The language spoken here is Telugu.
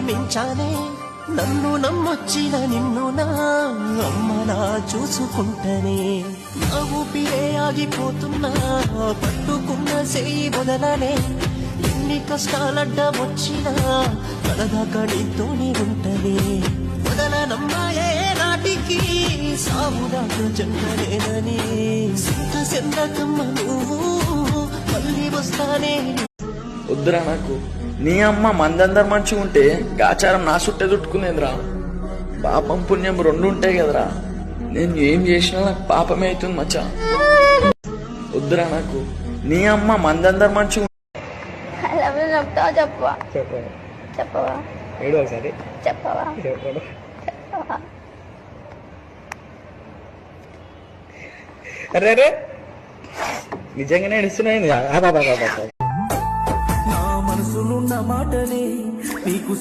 ప్రేమించానే నన్ను నమ్మొచ్చిన నిన్ను నా అమ్మలా చూసుకుంటనే నా ఊపిరే ఆగిపోతున్నా పట్టుకున్న చేయి వదలనే ఎన్ని కష్టాలడ్డ వచ్చినా కడదాకా నీతోనే ఉంటనే వదలనమ్మాయే నాటికి సాగుదాకా జంటనేనని సింత సెందకమ్మ నువ్వు మళ్ళీ వస్తానే. వద్దురా నాకు నీ అమ్మ మందందరు మంచిగా ఉంటే గాచారం నా చుట్టే చుట్టుకునేదిరా. పాపం పుణ్యం రెండు ఉంటాయి కదరా. నేను ఏం చేసినా నాకు పాపమే అవుతుంది మచ్చా. వద్దురా నాకు నీ అమ్మ మందందరు మంచిగా చెప్తావా చెప్పవా చెప్పవా ఏడు ఒకసారి చెప్పవా అరే అరే నిజంగానే ఏడుస్తున్నాయి. నా మనసునున్న మాటనే నీకు